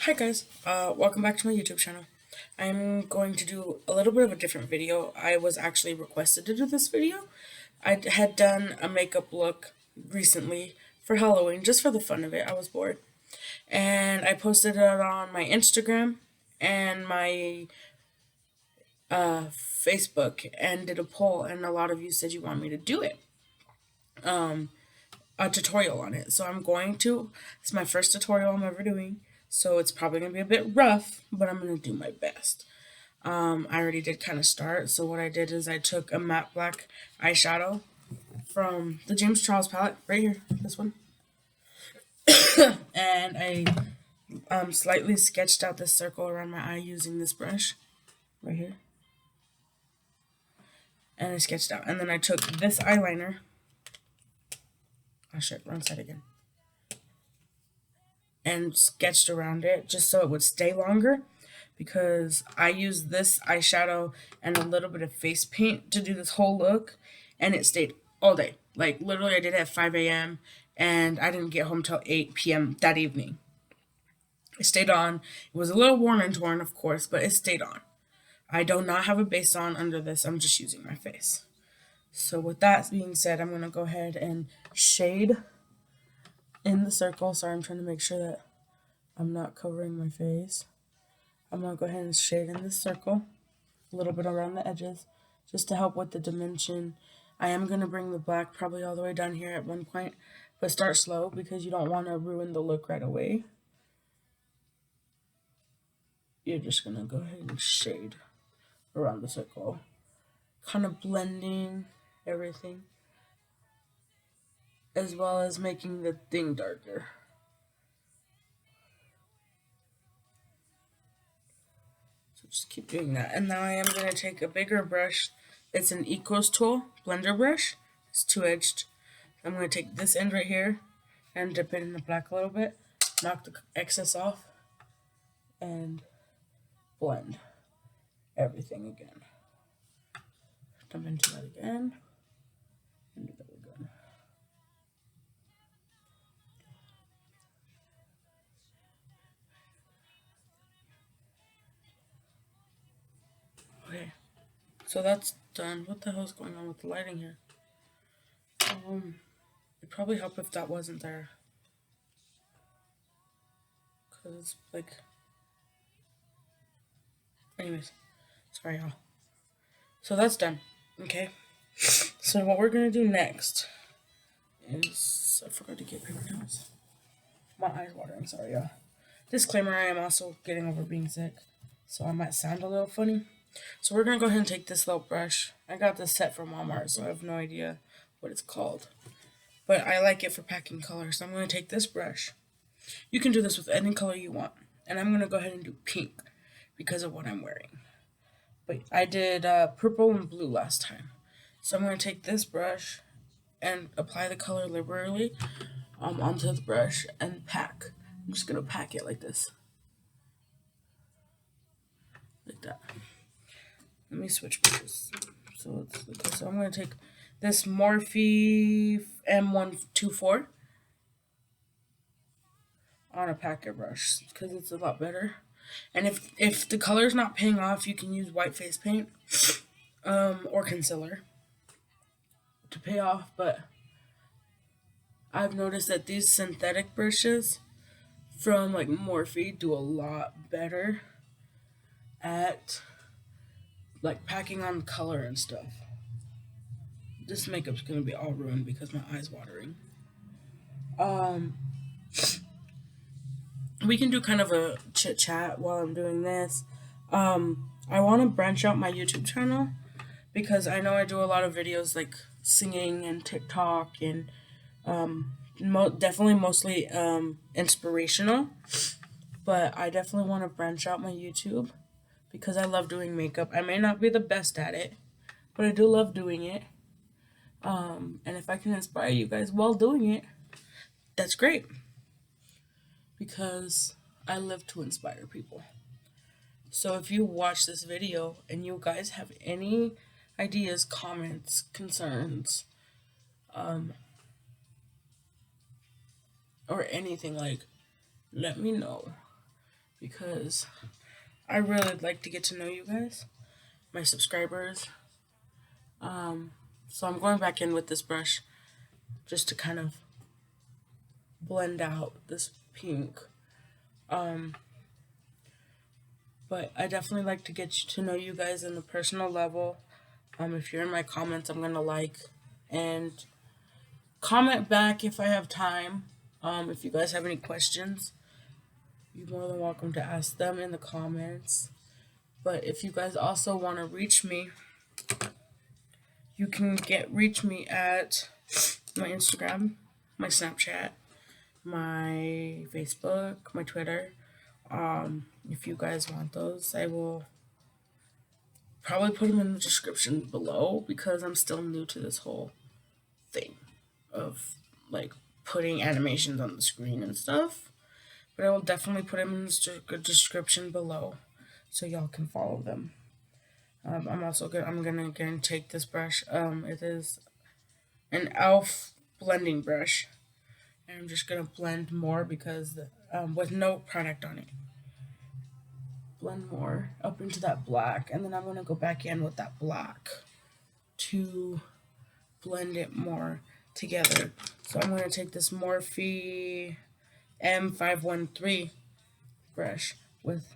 Hi guys, welcome back to my YouTube channel. I'm going to do a little bit of a different video. I was actually requested to do this video. I had done a makeup look recently for Halloween, just for the fun of it. I was bored. And I posted it on my Instagram and my Facebook and did a poll, and a lot of you said you want me to do it. A tutorial on it. So I'm going to. It's my first tutorial I'm ever doing. So it's probably going to be a bit rough, but I'm going to do my best. I already did kind of start. So what I did is I took a matte black eyeshadow from the James Charles palette, right here, this one. And I slightly sketched out this circle around my eye using this brush, right here. And I sketched out. And then I took this eyeliner. Oh shit, wrong side again. And sketched around it just so it would stay longer, because I used this eyeshadow and a little bit of face paint to do this whole look, and it stayed all day. Like literally I did it at 5 a.m. and I didn't get home till 8 p.m. that evening. It stayed on. It was a little worn and torn, of course, but it stayed on. I do not have a base on under this. I'm just using my face. So with that being said, I'm going to go ahead and shade in the circle. Sorry, I'm trying to make sure that I'm not covering my face. I'm going to go ahead and shade in this circle, a little bit around the edges, just to help with the dimension. I am going to bring the black probably all the way down here at one point, but start slow because you don't want to ruin the look right away. You're just going to go ahead and shade around the circle, kind of blending everything, as well as making the thing darker. So just keep doing that. And now I am going to take a bigger brush. It's an Ecos tool blender brush. It's two-edged. I'm going to take this end right here and dip it in the black a little bit, knock the excess off, and blend everything again. Dump into that again, and do that again. Okay, so that's done. What the hell's going on with the lighting here? It'd probably help if that wasn't there, cause it's like. Anyways, sorry y'all. So that's done. Okay. So what we're gonna do next is, I forgot to get paper towels. My eyes watering. Sorry y'all. Disclaimer: I am also getting over being sick, so I might sound a little funny. So we're gonna go ahead and take this little brush. I got this set from Walmart, so I have no idea what it's called, but I like it for packing color. So I'm gonna take this brush. You can do this with any color you want, and I'm gonna go ahead and do pink because of what I'm wearing. But I did purple and blue last time, so I'm gonna take this brush and apply the color liberally onto the brush and pack. I'm just gonna pack it like this. Like that. Let me switch brushes. So it's like this. So I'm gonna take this Morphe M124 on a packer brush because it's a lot better. And if the color's not paying off, you can use white face paint or concealer to pay off. But I've noticed that these synthetic brushes from like Morphe do a lot better at like packing on color and stuff. This makeup's gonna be all ruined because my eye's watering. We can do kind of a chit chat while I'm doing this. I want to branch out my YouTube channel because I know I do a lot of videos like singing and TikTok and definitely mostly inspirational. But I definitely want to branch out my YouTube because I love doing makeup. I may not be the best at it, but I do love doing it. And if I can inspire you guys while doing it, that's great. Because I live to inspire people. So if you watch this video and you guys have any ideas, comments, concerns, or anything, like, let me know. because I really like to get to know you guys, my subscribers. So I'm going back in with this brush just to kind of blend out this pink. But I definitely like to get to know you guys in the personal level. If you're in my comments, I'm gonna like and comment back if I have time. If you guys have any questions, you're more than welcome to ask them in the comments. But if you guys also want to reach me, you can reach me at my Instagram, my Snapchat, my Facebook, my Twitter. If you guys want those, I will probably put them in the description below because I'm still new to this whole thing of like putting animations on the screen and stuff. But I will definitely put them in the description below so y'all can follow them. I'm also good. I'm gonna again take this brush. It is an Elf blending brush, and I'm just gonna blend more because with no product on it. Blend more up into that black, and then I'm gonna go back in with that black to blend it more together. So I'm gonna take this Morphe M513 brush with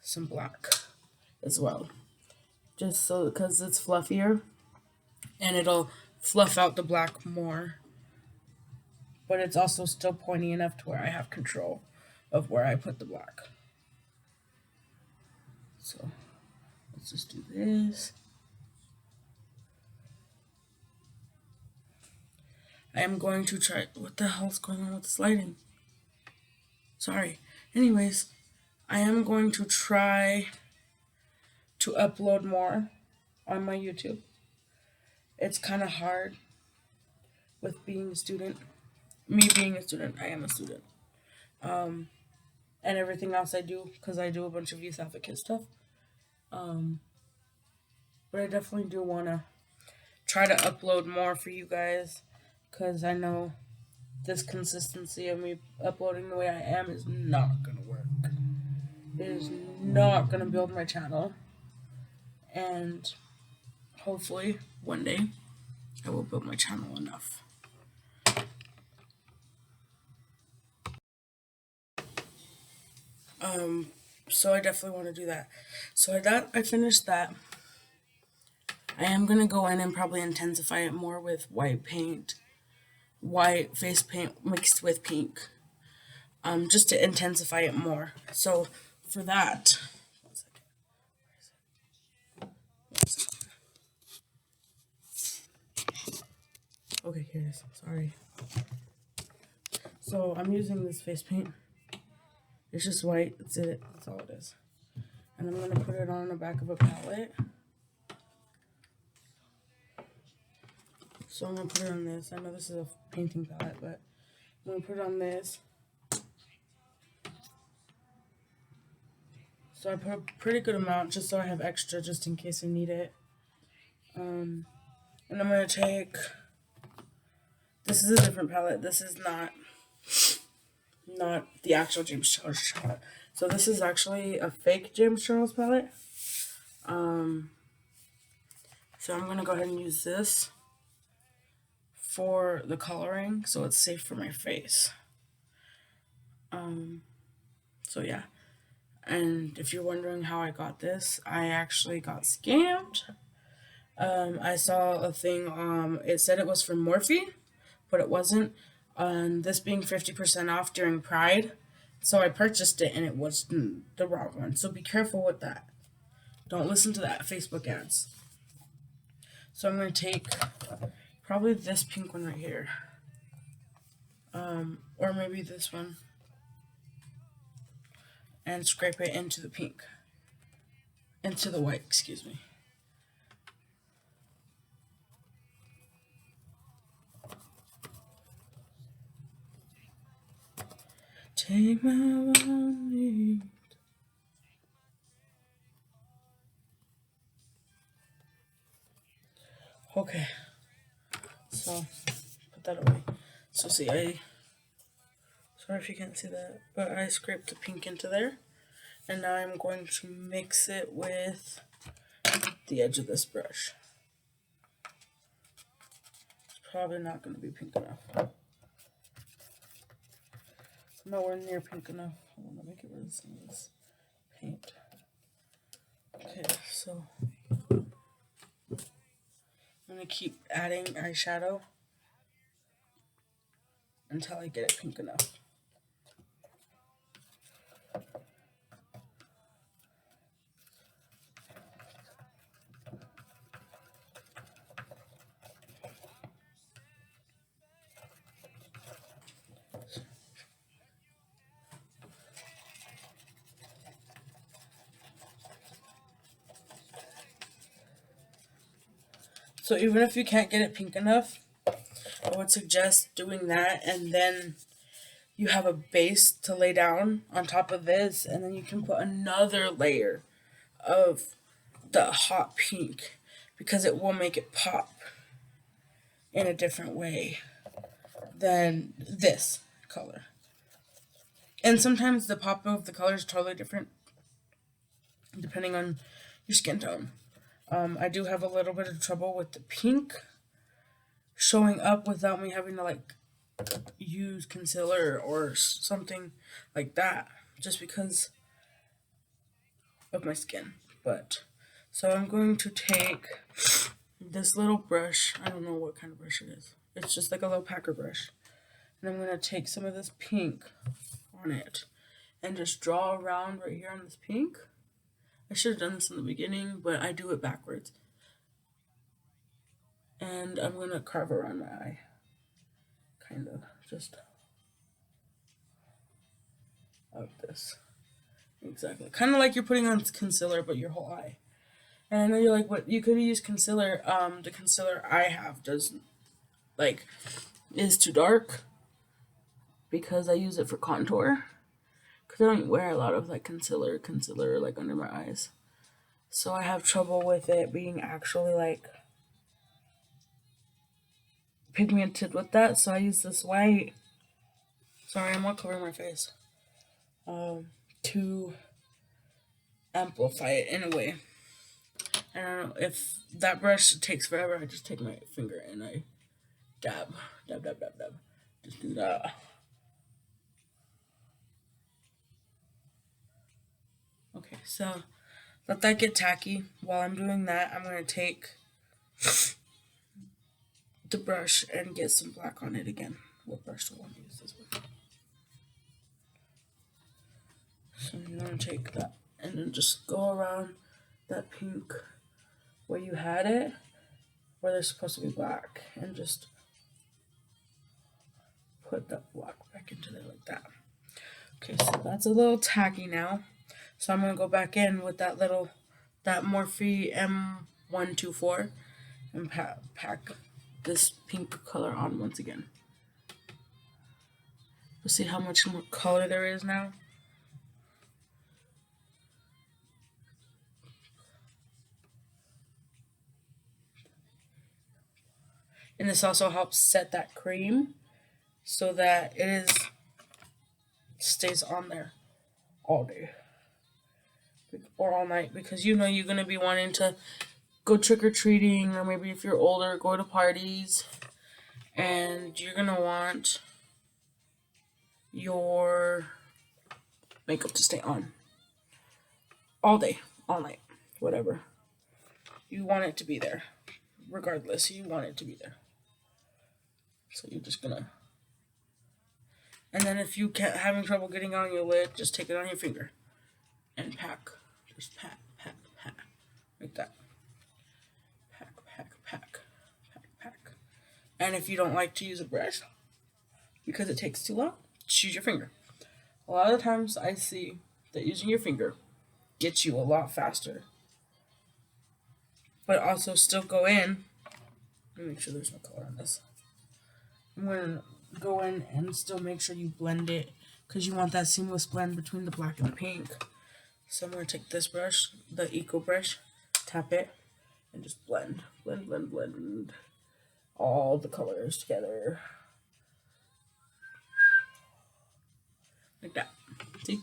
some black as well, just so because it's fluffier and it'll fluff out the black more, but it's also still pointy enough to where I have control of where I put the black. So let's just do this. I am going to try. What the hell's going on with this lighting? Sorry. Anyways, I am going to try to upload more on my YouTube. It's kind of hard with being a student. Me being a student, I am a student. And everything else I do, because I do a bunch of youth advocate stuff. But I definitely do want to try to upload more for you guys, because I know this consistency of me uploading the way I am is not going to work. It is not going to build my channel. And hopefully one day I will build my channel enough. So I definitely want to do that. So I finished that. I am going to go in and probably intensify it more with white paint, white face paint mixed with pink, just to intensify it more. So for that, okay, here it is, sorry. So I'm using this face paint. It's just white, that's it, that's all it is. And I'm going to put it on the back of a palette. So I'm going to put it on this. I know this is a painting palette, but I'm going to put it on this. So I put a pretty good amount just so I have extra just in case I need it. And I'm going to take, this is a different palette. This is not the actual James Charles palette. So this is actually a fake James Charles palette. So I'm going to go ahead and use this for the coloring so it's safe for my face. So yeah. And if you're wondering how I got this, I actually got scammed. I saw a thing, it said it was from Morphe, but it wasn't. This being 50% off during Pride. So I purchased it and it was the wrong one. So be careful with that. Don't listen to that Facebook ads. So I'm going to take probably this pink one right here. Or maybe this one. And scrape it into the pink. Into the white, excuse me. Take my money. Okay. So, put that away. So see, sorry if you can't see that, but I scraped the pink into there. And now I'm going to mix it with the edge of this brush. It's probably not going to be pink enough. Nowhere near pink enough. I want to make it rid of some of this paint. Okay, so I'm going to keep adding eyeshadow until I get it pink enough. So even if you can't get it pink enough, I would suggest doing that, and then you have a base to lay down on top of this, and then you can put another layer of the hot pink, because it will make it pop in a different way than this color. And sometimes the pop of the color is totally different depending on your skin tone. I do have a little bit of trouble with the pink showing up without me having to like use concealer or something like that, just because of my skin. But so I'm going to take this little brush. I don't know what kind of brush it is. It's just like a little packer brush. And I'm going to take some of this pink on it and just draw around right here on this pink. I should have done this in the beginning, but I do it backwards. And I'm going to carve around my eye. Kind of. Just like this. Exactly. Kind of like you're putting on concealer, but your whole eye. And I know you're like, what? You could use concealer. The concealer I have is too dark because I use it for contour. Because I don't wear a lot of like concealer like under my eyes. So I have trouble with it being actually like pigmented with that. So I use this white. Sorry, I'm not covering my face. To amplify it in a way. And I don't know if that brush takes forever. I just take my finger and I dab. Just do that. Okay, so let that get tacky. While I'm doing that, I'm going to take the brush and get some black on it again. What brush do I want to use? This one. So you're going to take that and then just go around that pink where you had it, where there's supposed to be black, and just put that black back into there like that. Okay, so that's a little tacky now. So I'm going to go back in with that Morphe M124 and pack this pink color on once again. You'll see how much more color there is now. And this also helps set that cream so that stays on there all day or all night, because you know you're going to be wanting to go trick-or-treating, or maybe if you're older, go to parties, and you're going to want your makeup to stay on all day, all night, whatever. You want it to be there. Regardless, you want it to be there. So you're just going to... And then if you can't having trouble getting on your lid, just take it on your finger and pack. Just pack. Like that. Pack. And if you don't like to use a brush because it takes too long, just use your finger. A lot of times I see that using your finger gets you a lot faster. But also still go in. Let me make sure there's no color on this. I'm going to go in and still make sure you blend it, because you want that seamless blend between the black and the pink. So I'm going to take this brush, the Eco brush, tap it, and just blend all the colors together. Like that. See?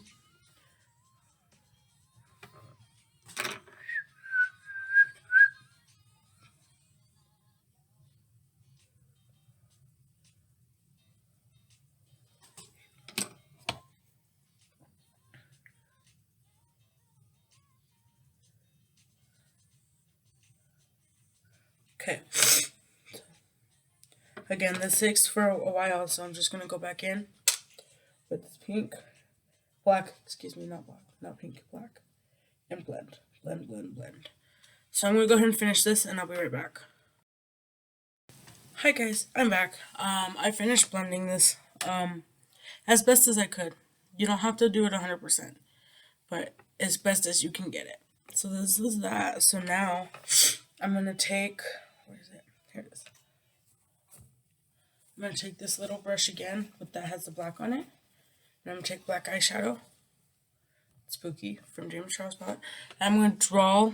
Okay. Again, this sticks for a while, so I'm just going to go back in with this black, excuse me, not black, not pink, black, and blend. Blend, blend, blend. So I'm going to go ahead and finish this, and I'll be right back. Hi guys, I'm back. I finished blending this as best as I could. You don't have to do it 100%, but as best as you can get it. So this is that. So now I'm going to take, where is it? Here it is. I'm going to take this little brush again, but that has the black on it. And I'm going to take black eyeshadow, Spooky, from James Charles palette. And I'm going to draw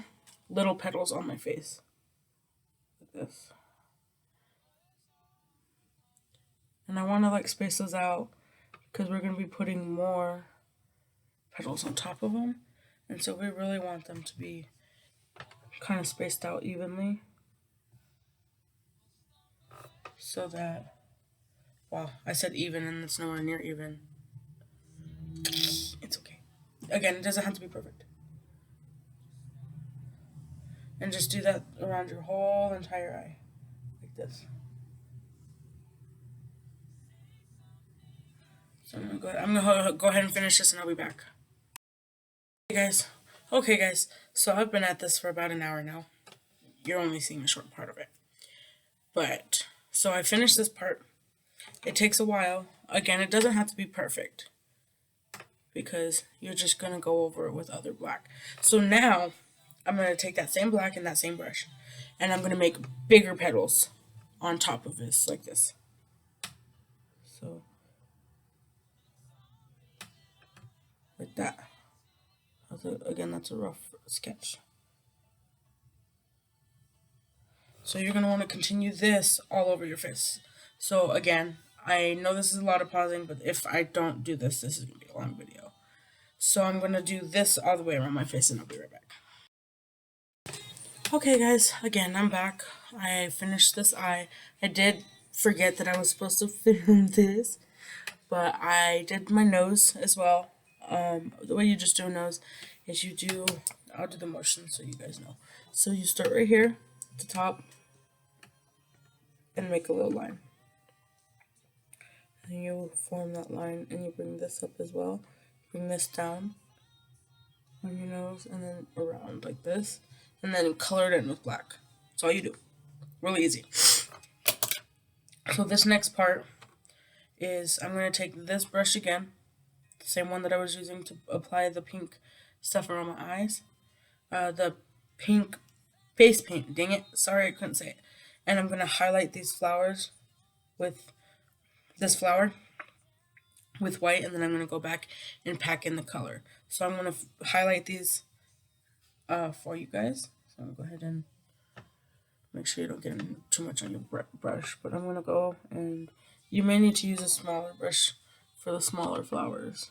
little petals on my face. Like this. And I want to like space those out because we're going to be putting more petals on top of them. And so we really want them to be kind of spaced out evenly. So that, wow, I said even and it's nowhere near even. It's okay. Again, it doesn't have to be perfect. And just do that around your whole entire eye. Like this. So I'm gonna go ahead and finish this and I'll be back. Okay guys, so I've been at this for about an hour now. You're only seeing a short part of it. But, so I finished this part. It takes a while. Again, it doesn't have to be perfect, because you're just going to go over it with other black. So now, I'm going to take that same black and that same brush, and I'm going to make bigger petals on top of this, like this. So, like that. Again, that's a rough sketch. So you're going to want to continue this all over your face. So again, I know this is a lot of pausing, but if I don't do this, this is going to be a long video. So I'm going to do this all the way around my face and I'll be right back. Okay guys, again, I'm back. I finished this eye. I did forget that I was supposed to film this, but I did my nose as well. The way you just do a nose is I'll do the motion so you guys know. So you start right here at the top and make a little line. And you form that line and you bring this up as well. Bring this down on your nose and then around like this. And then color it in with black. That's all you do. Really easy. So this next part is I'm going to take this brush again. The same one that I was using to apply the pink stuff around my eyes. The pink face paint. Dang it. Sorry I couldn't say it. And I'm going to highlight these flowers with this flower with white, and then I'm going to go back and pack in the color. So I'm going to highlight these for you guys. So I'm going to go ahead and make sure you don't get too much on your brush. But I'm going to go, and you may need to use a smaller brush for the smaller flowers.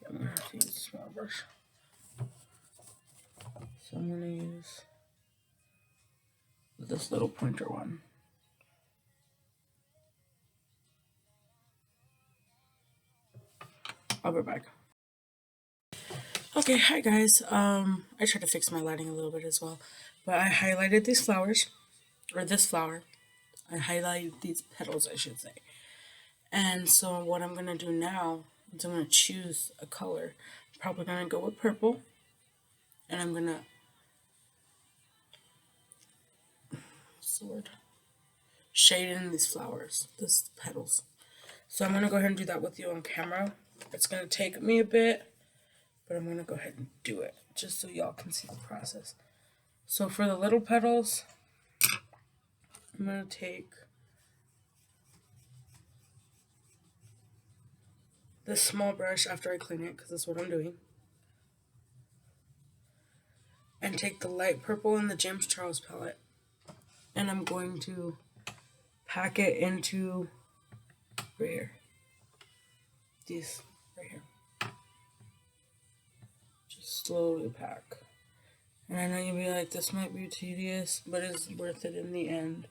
Yeah, I'm going to have to use a small brush. So I'm going to use this little pointer one. I'll be back. Okay, hi guys. I tried to fix my lighting a little bit as well, but I highlighted these flowers, or this flower. I highlighted these petals, I should say. And so what I'm gonna do now is I'm gonna choose a color. I'm probably gonna go with purple, and I'm gonna shade in these flowers, these petals. So I'm gonna go ahead and do that with you on camera. It's gonna take me a bit, but I'm gonna go ahead and do it just so y'all can see the process. So for the little petals, I'm gonna take this small brush after I clean it, because that's what I'm doing, and take the light purple in the James Charles palette, and I'm going to pack it into right here. These right here. Just slowly pack. And I know you'll be like, this might be tedious, but it's worth it in the end.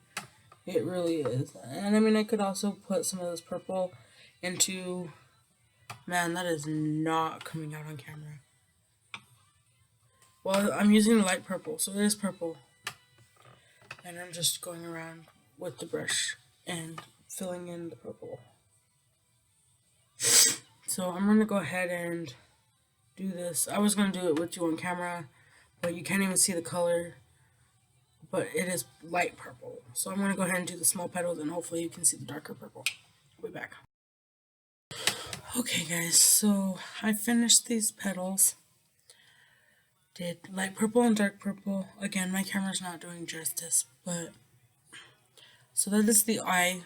It really is. And I mean, I could also put some of this purple into... Man, that is not coming out on camera. Well, I'm using light purple, so it is purple. And I'm just going around with the brush and filling in the purple. So I'm going to go ahead and do this. I was going to do it with you on camera, but you can't even see the color. But it is light purple. So I'm going to go ahead and do the small petals, and hopefully you can see the darker purple. I'll be back. Okay guys, so I finished these petals. Did light purple and dark purple. Again, my camera's not doing justice, but so that is the eye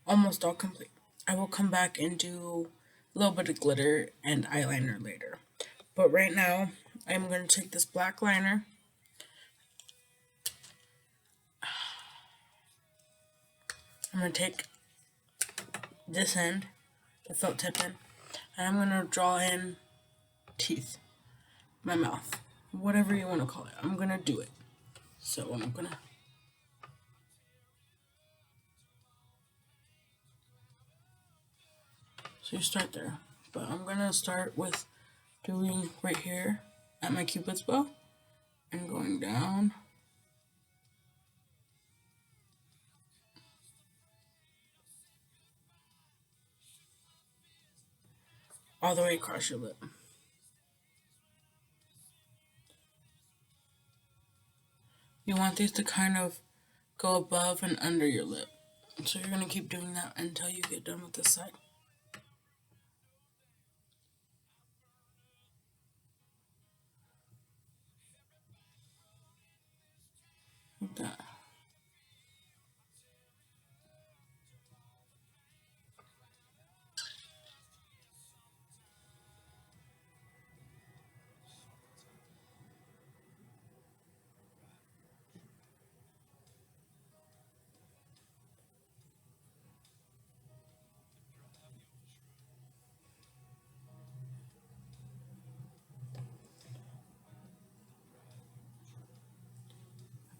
almost all complete. I will come back and do a little bit of glitter and eyeliner later. But right now, I'm going to take this black liner. I'm going to take this end, the felt tip end, and I'm going to draw in teeth, my mouth, whatever you want to call it. I'm going to do it. So I'm going to... So you start there. But I'm going to start with doing right here at my cupid's bow and going down. All the way across your lip. You want these to kind of go above and under your lip. So you're going to keep doing that until you get done with this side. Like that.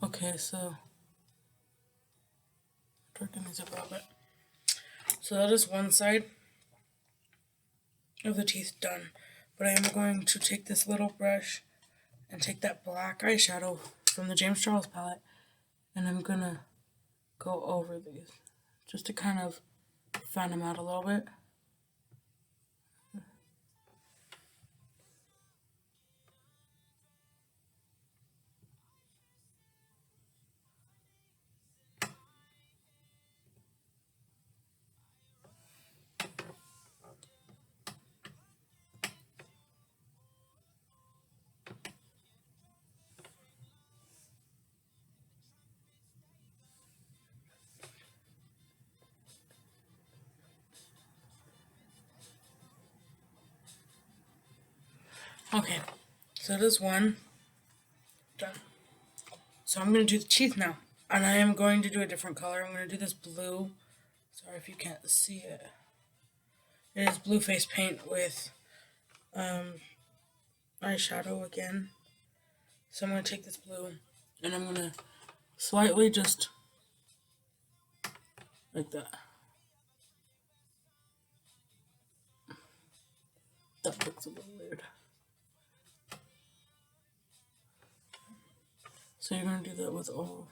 Okay, so darken these up a little bit. So that is one side of the teeth done. But I am going to take this little brush and take that black eyeshadow from the James Charles palette, and I'm gonna go over these just to kind of fan them out a little bit. Okay, so this one done. So I'm going to do the teeth now. And I am going to do a different color. I'm going to do this blue. Sorry if you can't see it. It is blue face paint with eyeshadow again. So I'm going to take this blue and I'm going to slightly just like that. That looks a little weird. So you're going to do that with all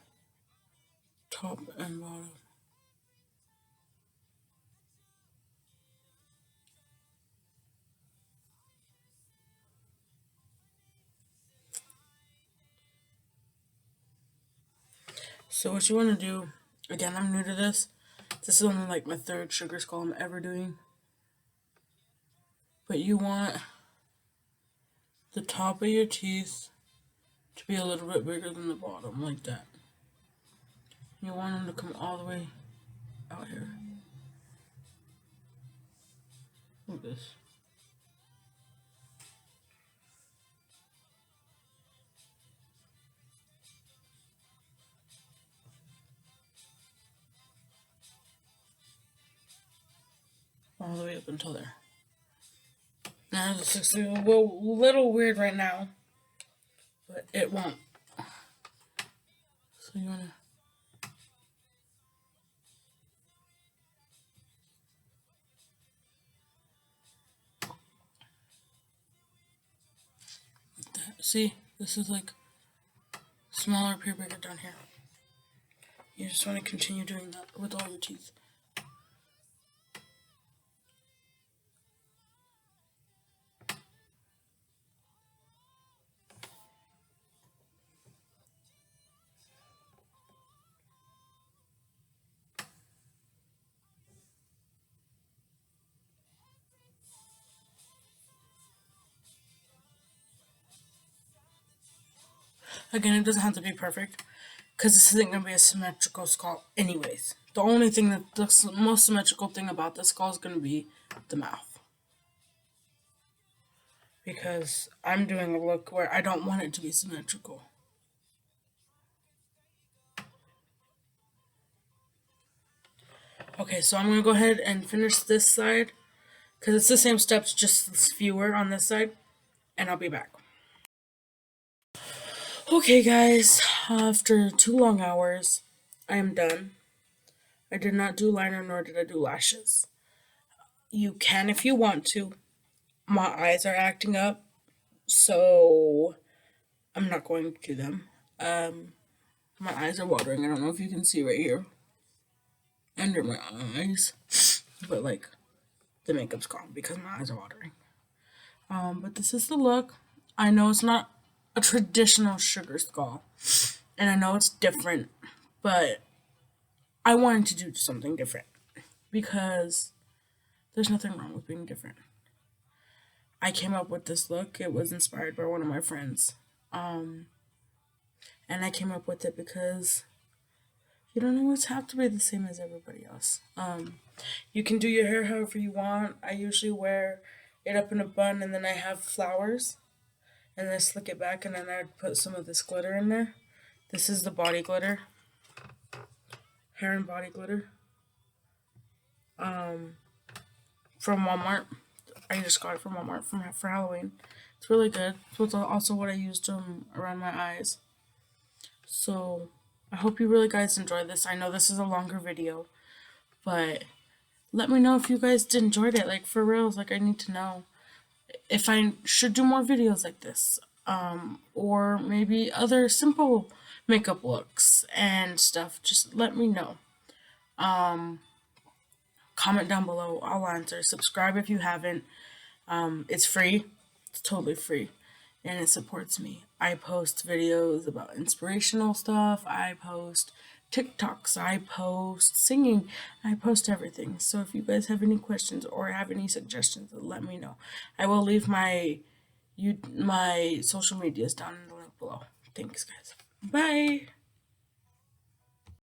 top and bottom. So what you want to do, again, I'm new to this. This is only like my third sugar skull I'm ever doing. But you want the top of your teeth to be a little bit bigger than the bottom, like that. You want them to come all the way out here. Like this. All the way up until there. Now this looks a little weird right now, but it won't. So you wanna like that. See, This is like smaller up here, bigger down here. You just want to continue doing that with all your teeth. Again, it doesn't have to be perfect, because this isn't going to be a symmetrical skull anyways. The only thing the most symmetrical thing about this skull is going to be the mouth. Because I'm doing a look where I don't want it to be symmetrical. Okay, so I'm going to go ahead and finish this side, because it's the same steps, just fewer on this side, and I'll be back. Okay guys, after 2 long hours, I am done. I did not do liner nor did I do lashes. You can if you want to. My eyes are acting up, so I'm not going to do them. My eyes are watering. I don't know if you can see right here under my eyes, but like the makeup's gone because my eyes are watering. But this is the look. I know it's not a traditional sugar skull, and I know it's different, but I wanted to do something different because there's nothing wrong with being different. I came up with this look. It was inspired by one of my friends. And I came up with it because you don't always have to be the same as everybody else. You can do your hair however you want. I usually wear it up in a bun and then I have flowers. And then I slick it back and then I'd put some of this glitter in there. This is the body glitter. Hair and body glitter. From Walmart. I just got it from Walmart for Halloween. It's really good. It's also what I used around my eyes. So I hope you really guys enjoyed this. I know this is a longer video, but let me know if you guys enjoyed it. Like for reals, like I need to know if I should do more videos like this, or maybe other simple makeup looks and stuff. Just let me know. Comment down below. I'll answer. Subscribe if you haven't. It's free. It's totally free. And it supports me. I post videos about inspirational stuff. I post TikToks. I post singing. I post everything. So if you guys have any questions or have any suggestions, let me know. I will leave my social medias down in the link below. Thanks, guys. Bye.